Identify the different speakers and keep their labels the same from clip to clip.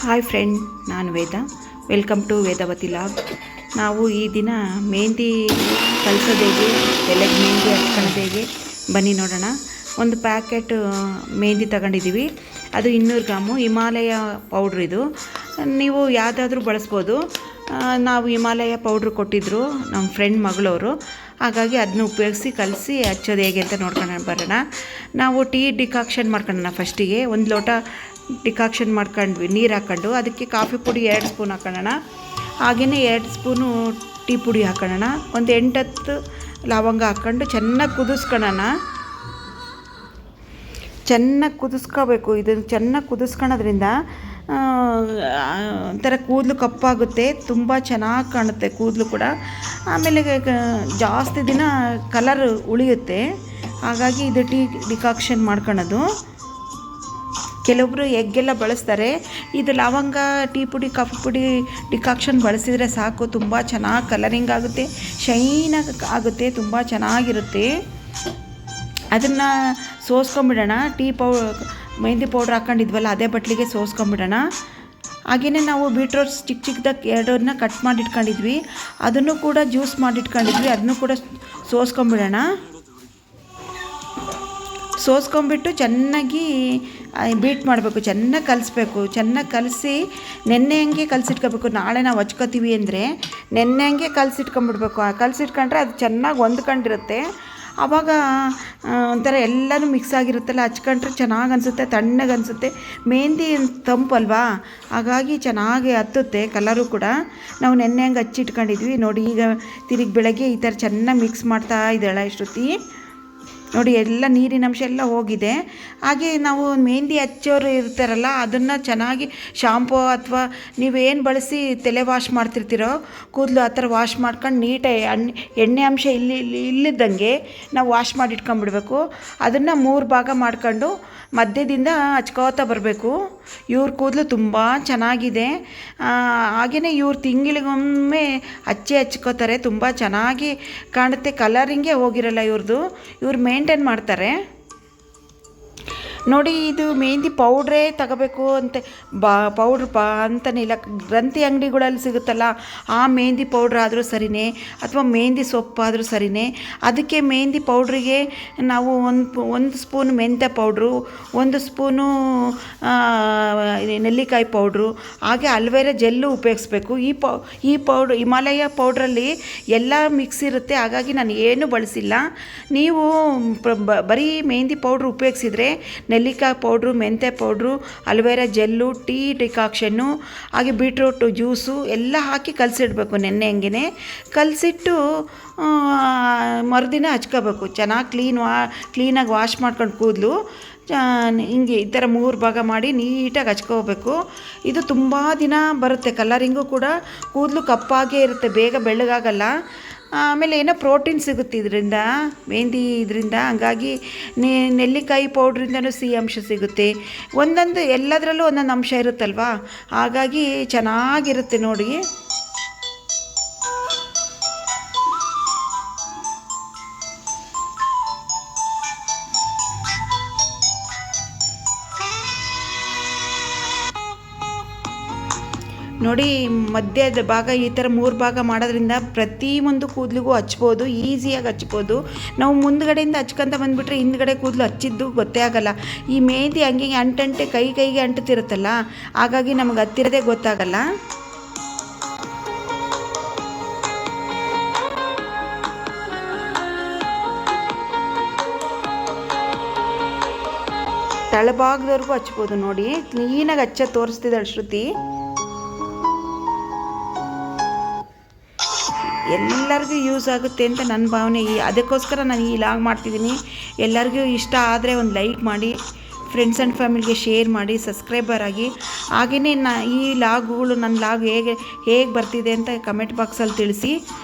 Speaker 1: Hi friend, ನಾನು Veda. Welcome to Vedavathi log. ನಾವು ಈ ದಿನ ಮೆಹಂದಿ ಕಲಿಸೋದು ಹೇಗೆ, ತಲೆಗೆ ಮೆಹಂದಿ ಹಚ್ಕೊಳ್ಳೋದು ಹೇಗೆ ಬನ್ನಿ ನೋಡೋಣ. ಒಂದು ಪ್ಯಾಕೆಟ್ ಮೆಹಂದಿ ತಗೊಂಡಿದ್ದೀವಿ. ಅದು 200 ಗ್ರಾಮು ಹಿಮಾಲಯ ಪೌಡ್ರ್. ಇದು ನೀವು ಯಾವುದಾದ್ರೂ ಬಳಸ್ಬೋದು. ನಾವು ಹಿಮಾಲಯ ಪೌಡ್ರ್ ಕೊಟ್ಟಿದ್ದರು ನಮ್ಮ ಫ್ರೆಂಡ್ ಮಗಳವರು, ಹಾಗಾಗಿ ಅದನ್ನ ಉಪಯೋಗಿಸಿ ಕಲಸಿ ಹಚ್ಚೋದು ಹೇಗೆ ಅಂತ ನೋಡ್ಕೊಂಡು ಬರೋಣ. ನಾವು ಟೀ ಡಿಕಾಕ್ಷನ್ ಮಾಡ್ಕೊಳ್ಳೋಣ. ಫಸ್ಟಿಗೆ 1 ಲೋಟ ಡಿಕಾಕ್ಷನ್ ಮಾಡ್ಕೊಂಡ್ವಿ, ನೀರು ಹಾಕ್ಕೊಂಡು ಅದಕ್ಕೆ ಕಾಫಿ ಪುಡಿ 2 ಸ್ಪೂನ್ ಹಾಕೊಳ್ಳೋಣ. ಹಾಗೆಯೇ 2 ಸ್ಪೂನು ಟೀ ಪುಡಿ ಹಾಕೊಳ್ಳೋಣ. ಒಂದು 8-10 ಲವಂಗ ಹಾಕ್ಕೊಂಡು ಚೆನ್ನಾಗಿ ಕುದಿಸ್ಕೊಳ್ಳೋಣ. ಚೆನ್ನಾಗಿ ಕುದಿಸ್ಕೋಬೇಕು. ಇದನ್ನು ಚೆನ್ನಾಗಿ ಕುದಿಸ್ಕೊಳ್ಳೋದ್ರಿಂದ ಒಂಥರ ಕೂದಲು ಕಪ್ಪಾಗುತ್ತೆ, ತುಂಬ ಚೆನ್ನಾಗಿ ಕಾಣುತ್ತೆ ಕೂದಲು ಕೂಡ. ಆಮೇಲೆ ಜಾಸ್ತಿ ದಿನ ಕಲರ್ ಉಳಿಯುತ್ತೆ. ಹಾಗಾಗಿ ಇದು ಟೀ ಡಿಕಾಕ್ಷನ್ ಮಾಡ್ಕೊಳ್ಳೋದು. ಕೆಲವೊಬ್ಬರು ಎಗ್ಗೆಲ್ಲ ಬಳಸ್ತಾರೆ. ಇದು ಲವಂಗ, ಟೀ ಪುಡಿ, ಕಾಫಿ ಪುಡಿ ಡಿಕಾಕ್ಷನ್ ಬಳಸಿದರೆ ಸಾಕು, ತುಂಬ ಚೆನ್ನಾಗಿ ಕಲರಿಂಗ್ ಆಗುತ್ತೆ, ಶೈನಾಗಿ ಆಗುತ್ತೆ, ತುಂಬ ಚೆನ್ನಾಗಿರುತ್ತೆ. ಅದನ್ನು ಸೋಸ್ಕೊಂಬಿಡೋಣ. ಮೆಹಂದಿ ಪೌಡ್ರ್ ಹಾಕ್ಕೊಂಡಿದ್ವಲ್ಲ ಅದೇ ಬಟ್ಲಿಗೆ ಸೋಸ್ಕೊಂಬಿಡೋಣ. ಹಾಗೆಯೇ ನಾವು ಬೀಟ್ರೋಟ್ಸ್ ಚಿಕ್ಕ ಚಿಕ್ಕದಾಗಿ 2 ಕಟ್ ಮಾಡಿ ಇಟ್ಕೊಂಡಿದ್ವಿ, ಅದನ್ನು ಕೂಡ ಜ್ಯೂಸ್ ಮಾಡಿಟ್ಕೊಂಡಿದ್ವಿ, ಅದನ್ನು ಕೂಡ ಸೋಸ್ಕೊಂಬಿಡೋಣ. ಸೋಸ್ಕೊಂಬಿಟ್ಟು ಚೆನ್ನಾಗಿ ಬೀಟ್ ಮಾಡಬೇಕು, ಚೆನ್ನಾಗಿ ಕಲಿಸ್ಬೇಕು. ಚೆನ್ನಾಗಿ ಕಲಸಿ ನೆನ್ನೆ ಹಂಗೆ ಕಲಸಿಟ್ಕೋಬೇಕು. ನಾಳೆ ನಾವು ಹಚ್ಕೋತೀವಿ ಅಂದರೆ ನೆನ್ನೆ ಹಂಗೆ ಕಲಸಿಟ್ಕೊಂಬಿಡ್ಬೇಕು. ಕಲಸಿಟ್ಕೊಂಡ್ರೆ ಅದು ಚೆನ್ನಾಗಿ ಹೊಂದ್ಕೊಂಡಿರುತ್ತೆ. ಆವಾಗ ಒಂಥರ ಎಲ್ಲನೂ ಮಿಕ್ಸ್ ಆಗಿರುತ್ತಲ್ಲ, ಹಚ್ಕೊಂಡ್ರೆ ಚೆನ್ನಾಗಿ ಅನಿಸುತ್ತೆ, ತಣ್ಣಗೆ ಅನಿಸುತ್ತೆ. ಮೆಹಂದಿ ತಂಪಲ್ವಾ, ಹಾಗಾಗಿ ಚೆನ್ನಾಗಿ ಹತ್ತುತ್ತೆ ಕಲರು ಕೂಡ. ನಾವು ನೆನ್ನೆ ಹಂಗೆ ಹಚ್ಚಿಟ್ಕೊಂಡಿದ್ವಿ ನೋಡಿ. ಈಗ ತಿರುಗಿ ಬೆಳಗ್ಗೆ ಈ ಥರ ಚೆನ್ನಾಗಿ ಮಿಕ್ಸ್ ಮಾಡ್ತಾ ಇದ್ದಾಳೆ ಇಷ್ಟೊತ್ತಿ ನೋಡಿ. ಎಲ್ಲ ನೀರಿನ ಅಂಶ ಎಲ್ಲ ಹೋಗಿದೆ. ಹಾಗೆ ನಾವು ಮೆಹಂದಿ ಹಚ್ಚೋರು ಇರ್ತಾರಲ್ಲ, ಅದನ್ನು ಚೆನ್ನಾಗಿ ಶಾಂಪೂ ಅಥವಾ ನೀವೇನು ಬಳಸಿ ತಲೆ ವಾಶ್ ಮಾಡ್ತಿರ್ತೀರೋ ಕೂದಲು ಆ ಥರ ವಾಶ್ ಮಾಡ್ಕೊಂಡು ನೀಟಾಗಿ ಎಣ್ಣೆ ಅಂಶ ಇಲ್ಲಿದ್ದಂಗೆ ನಾವು ವಾಶ್ ಮಾಡಿ ಇಟ್ಕೊಂಡ್ಬಿಡ್ಬೇಕು. ಅದನ್ನು 3 ಭಾಗ ಮಾಡ್ಕೊಂಡು ಮಧ್ಯದಿಂದ ಹಚ್ಕೋತಾ ಬರಬೇಕು. ಇವ್ರ ಕೂದಲು ತುಂಬ ಚೆನ್ನಾಗಿದೆ. ಹಾಗೆಯೇ ಇವ್ರು ತಿಂಗಳಿಗೊಮ್ಮೆ ಹಚ್ಕೋತಾರೆ, ತುಂಬ ಚೆನ್ನಾಗಿ ಕಾಣುತ್ತೆ. ಕಲರಿಂಗೇ ಹೋಗಿರಲ್ಲ ಇವ್ರದ್ದು. ಇವ್ರು ಮೇಂಟೈನ್ ಮಾಡ್ತಾರೆ ನೋಡಿ. ಇದು ಮೆಹಂದಿ ಪೌಡ್ರೇ ತಗೋಬೇಕು ಅಂತ ಪೌಡ್ರ್ ಅಂತನಿಲ್ಲ. ಗ್ರಂಥಿ ಅಂಗಡಿಗಳಲ್ಲಿ ಸಿಗುತ್ತಲ್ಲ ಆ ಮೆಹಂದಿ ಪೌಡ್ರ್ ಆದರೂ ಸರಿಯೇ, ಅಥವಾ ಮೆಹಂದಿ ಸೊಪ್ಪಾದರೂ ಸರಿಯೇ. ಅದಕ್ಕೆ ಮೆಹಂದಿ ಪೌಡ್ರಿಗೆ ನಾವು ಒಂದು ಸ್ಪೂನು ಮೆಂತ್ಯ ಪೌಡ್ರು, 1 ಸ್ಪೂನು ನೆಲ್ಲಿಕಾಯಿ ಪೌಡ್ರು, ಹಾಗೆ ಅಲ್ವೇರಾ ಜೆಲ್ಲು ಉಪಯೋಗಿಸ್ಬೇಕು. ಈ ಪೌಡ್ರ್ ಹಿಮಾಲಯ ಪೌಡ್ರಲ್ಲಿ ಎಲ್ಲ ಮಿಕ್ಸ್ ಇರುತ್ತೆ, ಹಾಗಾಗಿ ನಾನು ಏನೂ ಬಳಸಿಲ್ಲ. ನೀವು ಬರೀ ಮೆಹಂದಿ ಪೌಡ್ರ್ ಉಪಯೋಗಿಸಿದರೆ ನೆಲ್ಲಿಕಾಯಿ ಪೌಡ್ರು, ಮೆಂತ್ಯ powder, aloe vera gel, tea decoction, ಹಾಗೆ ಬೀಟ್ರೂಟ್ ಜ್ಯೂಸು ಎಲ್ಲ ಹಾಕಿ ಕಲಸಿಡಬೇಕು. ನೆನ್ನೆ ಹಂಗೆ ಕಲಸಿಟ್ಟು ಮರುದಿನ ಹಚ್ಕೋಬೇಕು. ಚೆನ್ನಾಗಿ ಕ್ಲೀನಾಗಿ ವಾಶ್ ಮಾಡ್ಕೊಂಡು ಕೂದಲು ಹಿಂಗೆ ಈ ಥರ 3 ಭಾಗ ಮಾಡಿ ನೀಟಾಗಿ ಹಚ್ಕೋಬೇಕು. ಇದು ತುಂಬ ದಿನ ಬರುತ್ತೆ. ಕಲರಿಂಗು ಕೂಡ ಕೂದಲು ಕಪ್ಪಾಗೇ ಇರುತ್ತೆ, ಬೇಗ ಬೆಳ್ಳಗಾಗಲ್ಲ. ಆಮೇಲೆ ಏನೋ ಪ್ರೋಟೀನ್ ಸಿಗುತ್ತೆ ಇದರಿಂದ, ಮೆಹಂದಿ ಇದರಿಂದ. ಹಂಗಾಗಿ ನೆಲ್ಲಿಕಾಯಿ ಪೌಡ್ರಿಂದನೂ ಸಿಹಿ ಅಂಶ ಸಿಗುತ್ತೆ. ಒಂದೊಂದು ಎಲ್ಲದರಲ್ಲೂ ಒಂದೊಂದು ಅಂಶ ಇರುತ್ತಲ್ವ, ಹಾಗಾಗಿ ಚೆನ್ನಾಗಿರುತ್ತೆ ನೋಡಿ. ನೋಡಿ, ಮಧ್ಯದ ಭಾಗ ಈ ಥರ 3 ಭಾಗ ಮಾಡೋದ್ರಿಂದ ಪ್ರತಿಯೊಂದು ಕೂದಲಿಗೂ ಹಚ್ಬೋದು, ಈಸಿಯಾಗಿ ಹಚ್ಬೋದು. ನಾವು ಮುಂದ್ಗಡೆಯಿಂದ ಹಚ್ಕೊಂತ ಬಂದುಬಿಟ್ರೆ ಹಿಂದ್ಗಡೆ ಕೂದಲು ಹಚ್ಚಿದ್ದು ಗೊತ್ತೇ ಆಗೋಲ್ಲ. ಈ ಮೆಹಂದಿ ಹಂಗೆ ಅಂಟಂಟೆ ಕೈಗೆ ಅಂಟುತ್ತಿರುತ್ತಲ್ಲ, ಹಾಗಾಗಿ ನಮಗೆ ಹತ್ತಿರದೇ ಗೊತ್ತಾಗಲ್ಲ. ತಳಭಾಗದವರೆಗೂ ಹಚ್ಬೋದು ನೋಡಿ. ಕ್ಲೀನಾಗಿ ಹಚ್ಚ ತೋರಿಸ್ತಿದ್ದಾಳೆ ಶ್ರುತಿ. ಎಲ್ಲರಿಗೂ ಯೂಸ್ ಆಗುತ್ತೆ ಅಂತ ನನ್ನ ಭಾವನೆ. ಅದಕ್ಕೋಸ್ಕರ ನಾನು ಈ ಲಾಗ್ ಮಾಡ್ತಿದ್ದೀನಿ. ಎಲ್ಲರಿಗೂ ಇಷ್ಟ ಆದರೆ ಒಂದು ಲೈಕ್ ಮಾಡಿ, ಫ್ರೆಂಡ್ಸ್ ಆ್ಯಂಡ್ ಫ್ಯಾಮಿಲಿಗೆ ಶೇರ್ ಮಾಡಿ, ಸಬ್ಸ್ಕ್ರೈಬರ್ ಆಗಿ. ಹಾಗೆಯೇ ಈ ಲಾಗ್ಗಳು, ನನ್ನ ಲಾಗ್ ಹೇಗೆ ಬರ್ತಿದೆ ಅಂತ ಕಮೆಂಟ್ ಬಾಕ್ಸಲ್ಲಿ ತಿಳಿಸಿ.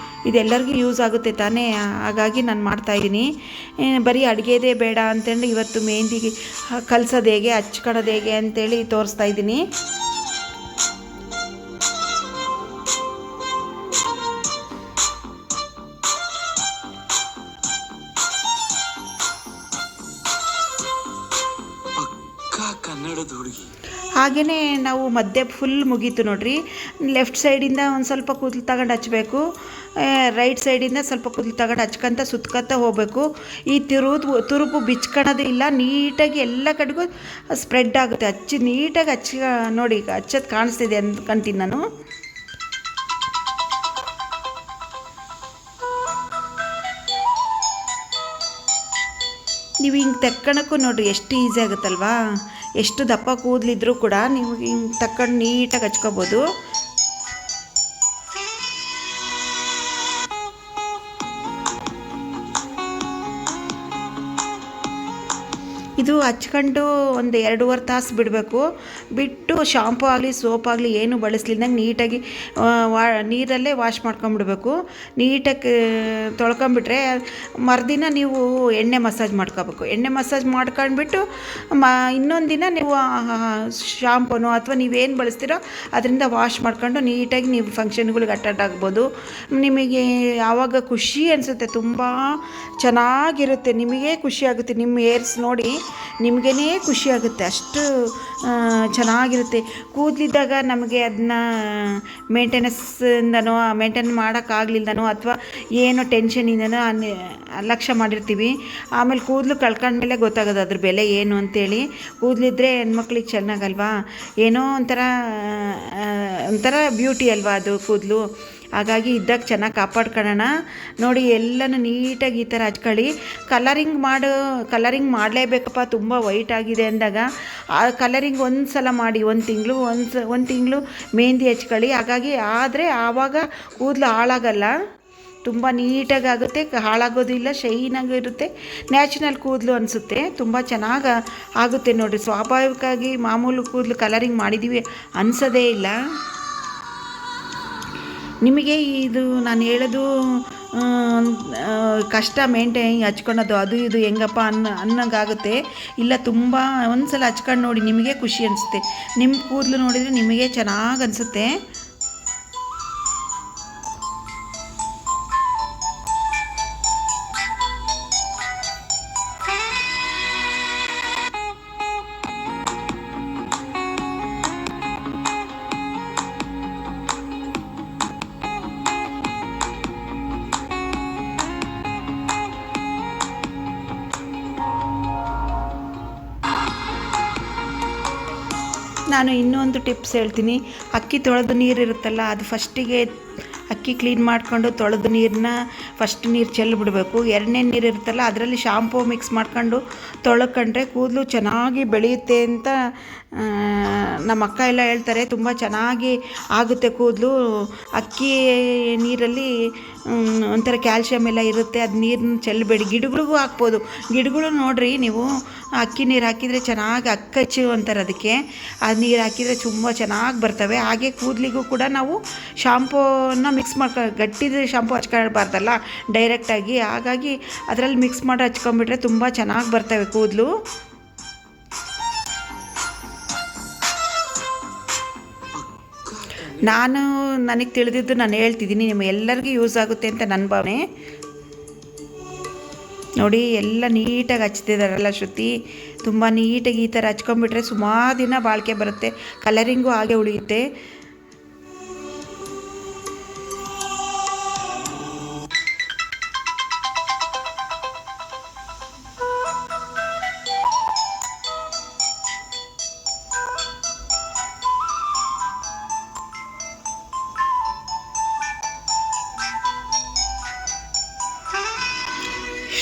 Speaker 1: ಇದೆಲ್ಲರಿಗೂ ಯೂಸ್ ಆಗುತ್ತೆ ತಾನೇ, ಹಾಗಾಗಿ ನಾನು ಮಾಡ್ತಾಯಿದ್ದೀನಿ. ಬರೀ ಅಡುಗೆದೇ ಬೇಡ ಅಂತೇಳಿ ಇವತ್ತು ಮೆಹಂದಿಗೆ ಕಲಸೋದು ಹೇಗೆ, ಹಚ್ಕೊಳ್ಳೋದು ಹೇಗೆ ಅಂತೇಳಿ ತೋರಿಸ್ತಾಯಿದ್ದೀನಿ. ಹಾಗೆಯೇ ನಾವು ಮಧ್ಯೆ ಫುಲ್ ಮುಗೀತು ನೋಡಿರಿ. ಲೆಫ್ಟ್ ಸೈಡಿಂದ ಒಂದು ಸ್ವಲ್ಪ ಕೂದಲು ತಗೊಂಡು ಹಚ್ಚಬೇಕು, ರೈಟ್ ಸೈಡಿಂದ ಸ್ವಲ್ಪ ಕೂದಲು ತಗೊಂಡು ಹಚ್ಕೊಂತ ಸುತ್ಕೊತ ಹೋಗಬೇಕು. ಈ ತುರುಪು ಬಿಚ್ಕೊಳೋದು ಇಲ್ಲ, ನೀಟಾಗಿ ಎಲ್ಲ ಕಡೆಗೂ ಸ್ಪ್ರೆಡ್ ಆಗುತ್ತೆ. ನೀಟಾಗಿ ನೋಡಿ ಹಚ್ಚೋದು ಕಾಣಿಸ್ತಿದೆ ಅಂದ್ಕೊಂತೀನಿ ನಾನು. ನೀವು ಹಿಂಗೆ ತಕ್ಕೊಳಕ್ಕೂ ನೋಡಿರಿ ಎಷ್ಟು ಈಸಿ ಆಗುತ್ತಲ್ವಾ. ಎಷ್ಟು ದಪ್ಪ ಕೂದಲಿದ್ರೂ ಕೂಡ ನೀವು ಹಿಂಗೆ ತಕ್ಕೊಂಡು ನೀಟಾಗಿ ಹಚ್ಕೋಬೋದು. ಇದು ಹಚ್ಕೊಂಡು ಒಂದು 2.5 ತಾಸು ಬಿಡಬೇಕು. ಬಿಟ್ಟು ಶಾಂಪು ಆಗಲಿ ಸೋಪ್ ಆಗಲಿ ಏನು ಬಳಸಲಿದ್ದಂಗೆ ನೀಟಾಗಿ ನೀರಲ್ಲೇ ವಾಶ್ ಮಾಡ್ಕೊಂಬಿಡ್ಬೇಕು. ನೀಟಾಗಿ ತೊಳ್ಕೊಂಬಿಟ್ರೆ ಮರುದಿನ ನೀವು ಎಣ್ಣೆ ಮಸಾಜ್ ಮಾಡ್ಕೋಬೇಕು. ಎಣ್ಣೆ ಮಸಾಜ್ ಮಾಡ್ಕೊಂಡ್ಬಿಟ್ಟು ಇನ್ನೊಂದು ದಿನ ನೀವು ಶಾಂಪೂನು ಅಥವಾ ನೀವೇನು ಬಳಸ್ತೀರೋ ಅದರಿಂದ ವಾಶ್ ಮಾಡ್ಕೊಂಡು ನೀಟಾಗಿ ನೀವು ಫಂಕ್ಷನ್ಗಳಿಗೆ ಅಟೆಂಡ್ ಆಗ್ಬೋದು. ನಿಮಗೆ ಆವಾಗ ಖುಷಿ ಅನಿಸುತ್ತೆ, ತುಂಬ ಚೆನ್ನಾಗಿರುತ್ತೆ, ನಿಮಗೆ ಖುಷಿ ಆಗುತ್ತೆ. ನಿಮ್ಮ ಹೇರ್ಸ್ ನೋಡಿ ನಿಮಗೇ ಖುಷಿ ಆಗುತ್ತೆ, ಅಷ್ಟು ಚೆನ್ನಾಗಿರುತ್ತೆ. ಕೂದಲಿದ್ದಾಗ ನಮಗೆ ಅದನ್ನ ಮೇಂಟೈನ್ ಮಾಡೋಕ್ಕಾಗಲಿಲ್ಲನೋ ಅಥವಾ ಏನೋ ಟೆನ್ಷನಿಂದನೋ ಲಕ್ಷ್ಯ ಮಾಡಿರ್ತೀವಿ. ಆಮೇಲೆ ಕೂದಲು ಕಳ್ಕೊಂಡ್ಮೇಲೆ ಗೊತ್ತಾಗೋದು ಅದ್ರ ಬೆಲೆ ಏನು ಅಂತೇಳಿ. ಕೂದಲಿದ್ರೆ ಹೆಣ್ಮಕ್ಳಿಗೆ ಚೆನ್ನಾಗಲ್ವಾ, ಏನೋ ಒಂಥರ ಬ್ಯೂಟಿ ಅಲ್ವಾ ಅದು ಕೂದಲು. ಹಾಗಾಗಿ ಇದ್ದಾಗ ಚೆನ್ನಾಗಿ ಕಾಪಾಡ್ಕೊಳ್ಳೋಣ. ನೋಡಿ ಎಲ್ಲನೂ ನೀಟಾಗಿ ಈ ಥರ ಹಚ್ಕೊಳ್ಳಿ. ಕಲರಿಂಗ್ ಮಾಡಲೇಬೇಕಪ್ಪ, ತುಂಬ ವೈಟ್ ಆಗಿದೆ ಅಂದಾಗ ಆ ಕಲರಿಂಗ್ ಒಂದು ಸಲ ಮಾಡಿ, ಒಂದು ತಿಂಗಳು ಮೆಹಂದಿ ಹಚ್ಕೊಳ್ಳಿ. ಹಾಗಾಗಿ ಆದರೆ ಆವಾಗ ಕೂದಲು ಹಾಳಾಗಲ್ಲ, ತುಂಬ ನೀಟಾಗಿ ಆಗುತ್ತೆ, ಹಾಳಾಗೋದಿಲ್ಲ, ಶೈನಾಗೂ ಇರುತ್ತೆ, ನ್ಯಾಚುರಲ್ ಕೂದಲು ಅನಿಸುತ್ತೆ, ತುಂಬ ಚೆನ್ನಾಗಿ ಆಗುತ್ತೆ ನೋಡಿ. ಸ್ವಾಭಾವಿಕವಾಗಿ ಮಾಮೂಲು ಕೂದಲು ಕಲರಿಂಗ್ ಮಾಡಿದ್ದೀವಿ ಅನಿಸೋದೇ ಇಲ್ಲ. ನಿಮಗೆ ಇದು ನಾನು ಹೇಳೋದು ಕಷ್ಟ ಮೇಂಟೈನ್ ಹಚ್ಕೊಳೋದು ಅದು ಇದು ಹೆಂಗಪ್ಪ ಅನ್ನೋಂಗಾಗುತ್ತೆ. ಇಲ್ಲ, ತುಂಬ ಒಂದು ಸಲ ಹಚ್ಕೊಂಡು ನೋಡಿ, ನಿಮಗೆ ಖುಷಿ ಅನಿಸುತ್ತೆ. ನಿಮ್ಮ ಕೂದಲು ನೋಡಿದರೆ ನಿಮಗೆ ಚೆನ್ನಾಗಿ ಅನಿಸುತ್ತೆ. ನಾನು ಇನ್ನೊಂದು ಟಿಪ್ಸ್ ಹೇಳ್ತೀನಿ. ಅಕ್ಕಿ ತೊಳೆದ ನೀರಿರುತ್ತಲ್ಲ, ಅದು ಫಸ್ಟಿಗೆ ಅಕ್ಕಿ ಕ್ಲೀನ್ ಮಾಡಿಕೊಂಡು ತೊಳೆದ ನೀರನ್ನ ಫಸ್ಟ್ ನೀರು ಚೆಲ್ಲಿಬಿಡಬೇಕು. ಎರಡನೇ ನೀರು ಇರುತ್ತಲ್ಲ ಅದರಲ್ಲಿ ಶಾಂಪೂ ಮಿಕ್ಸ್ ಮಾಡ್ಕೊಂಡು ತೊಳ್ಕೊಂಡ್ರೆ ಕೂದಲು ಚೆನ್ನಾಗಿ ಬೆಳೆಯುತ್ತೆ ಅಂತ ನಮ್ಮ ಅಕ್ಕ ಎಲ್ಲ ಹೇಳ್ತಾರೆ. ತುಂಬ ಚೆನ್ನಾಗಿ ಆಗುತ್ತೆ ಕೂದಲು. ಅಕ್ಕಿ ನೀರಲ್ಲಿ ಒಂಥರ ಕ್ಯಾಲ್ಶಿಯಮ್ ಎಲ್ಲ ಇರುತ್ತೆ, ಅದು ನೀರನ್ನ ಚೆಲ್ಲಬೇಡಿ. ಗಿಡಗಳಿಗೂ ಹಾಕ್ಬೋದು. ಗಿಡಗಳು ನೋಡಿರಿ ನೀವು ಅಕ್ಕಿ ನೀರು ಹಾಕಿದರೆ ಚೆನ್ನಾಗಿ ಅಕ್ಕಚ್ಚು ಅಂತಾರೆ ಅದಕ್ಕೆ. ಆ ನೀರು ಹಾಕಿದರೆ ತುಂಬ ಚೆನ್ನಾಗಿ ಬರ್ತವೆ. ಹಾಗೆ ಕೂದಲಿಗೂ ಕೂಡ ನಾವು ಶಾಂಪೂನ ಮಿಕ್ಸ್ ಗಟ್ಟಿದ ಶಾಂಪೂ ಹಚ್ಕೊಳ್ಬಾರ್ದಲ್ಲ ಡೈರೆಕ್ಟಾಗಿ. ಹಾಗಾಗಿ ಅದರಲ್ಲಿ ಮಿಕ್ಸ್ ಮಾಡಿ ಹಚ್ಕೊಂಡ್ಬಿಟ್ರೆ ತುಂಬ ಚೆನ್ನಾಗಿ ಬರ್ತವೆ ಕೂದಲು. ನನಗೆ ತಿಳಿದಿದ್ದು ನಾನು ಹೇಳ್ತಿದ್ದೀನಿ, ನಿಮ್ಮ ಎಲ್ಲರಿಗೂ ಯೂಸ್ ಆಗುತ್ತೆ ಅಂತ ನನ್ನ ಭಾವನೆ. ನೋಡಿ ಎಲ್ಲ ನೀಟಾಗಿ ಹಚ್ತಿದ್ದಾರಲ್ಲ ಶ್ರುತಿ, ತುಂಬ ನೀಟಾಗಿ ಈ ಥರ ಹಚ್ಕೊಂಡ್ಬಿಟ್ರೆ ಸುಮಾರು ದಿನ ಬಾಳಿಕೆ ಬರುತ್ತೆ, ಕಲರಿಂಗು ಹಾಗೆ ಉಳಿಯುತ್ತೆ.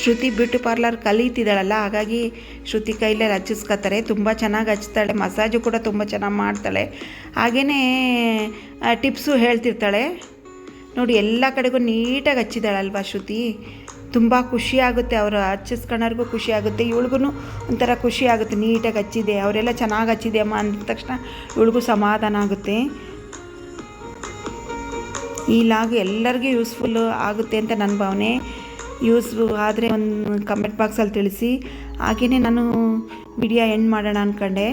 Speaker 1: ಶ್ರುತಿ ಬ್ಯೂಟಿ ಪಾರ್ಲರ್ ಕಲಿತಿದ್ದಾಳಲ್ಲ, ಹಾಗಾಗಿ ಶ್ರುತಿ ಕೈಲೇ ಹಚ್ಚಿಸ್ಕೊತಾರೆ. ತುಂಬ ಚೆನ್ನಾಗಿ ಹಚ್ತಾಳೆ, ಮಸಾಜು ಕೂಡ ತುಂಬ ಚೆನ್ನಾಗಿ ಮಾಡ್ತಾಳೆ. ಹಾಗೆಯೇ ಟಿಪ್ಸು ಹೇಳ್ತಿರ್ತಾಳೆ. ನೋಡಿ ಎಲ್ಲ ಕಡೆಗೂ ನೀಟಾಗಿ ಹಚ್ಚಿದ್ದಾಳಲ್ವ ಶ್ರುತಿ, ತುಂಬ ಖುಷಿಯಾಗುತ್ತೆ. ಅವರು ಹಚ್ಚಿಸ್ಕೊಳ್ಳೋರ್ಗೂ ಖುಷಿ ಆಗುತ್ತೆ, ಇವಳಿಗೂ ಒಂಥರ ಖುಷಿ ಆಗುತ್ತೆ. ನೀಟಾಗಿ ಹಚ್ಚಿದೆ, ಅವರೆಲ್ಲ ಚೆನ್ನಾಗಿ ಹಚ್ಚಿದೆ ಅಮ್ಮ ಅಂದ ತಕ್ಷಣ ಇವಳಿಗೂ ಸಮಾಧಾನ ಆಗುತ್ತೆ. ಈ ಲಾಗ್ ಎಲ್ಲರಿಗೂ ಯೂಸ್ಫುಲ್ಲು ಆಗುತ್ತೆ ಅಂತ ನನ್ನ ಭಾವನೆ. ಯೂಸ್ ಆದರೆ ಒಂದು ಕಮೆಂಟ್ ಬಾಕ್ಸಲ್ಲಿ ತಿಳಿಸಿ. ಹಾಗೆಯೇ ನಾನು ವಿಡಿಯೋ ಎಂಡ್ ಮಾಡೋಣ ಅಂದ್ಕೊಂಡೆ.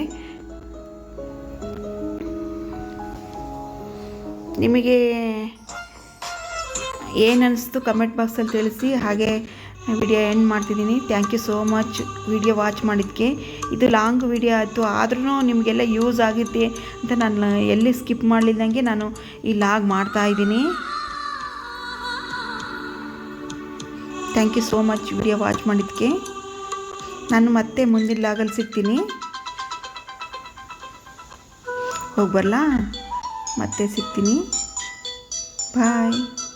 Speaker 1: ನಿಮಗೆ ಏನು ಅನ್ನಿಸ್ತು ಕಮೆಂಟ್ ಬಾಕ್ಸಲ್ಲಿ ತಿಳಿಸಿ. ಹಾಗೆ ವಿಡಿಯೋ ಎಂಡ್ ಮಾಡ್ತಿದ್ದೀನಿ. Thank you so much video watch ಮಾಡಿದ್ದಕ್ಕೆ. ಇದು ಲಾಂಗ್ ವಿಡಿಯೋ ಆಯಿತು, ಆದ್ರೂ ನಿಮಗೆಲ್ಲ ಯೂಸ್ ಆಗುತ್ತೆ ಅಂತ ನಾನು ಎಲ್ಲಿ ಸ್ಕಿಪ್ ಮಾಡಲಿದ್ದಂಗೆ ನಾನು ಈ ಲಾಗ್ ಮಾಡ್ತಾಯಿದ್ದೀನಿ. Thank you so much video watch ಮಾಡಿದ್ದಕ್ಕೆ. ನಾನು ಮತ್ತೆ ಮುಂದಿನ ಲಾಗಲ್ಲಿ ಸಿಗ್ತೀನಿ. ಹೋಗಿ ಬರಲಾ? ಮತ್ತೆ ಸಿಗ್ತೀನಿ. ಬಾಯ್.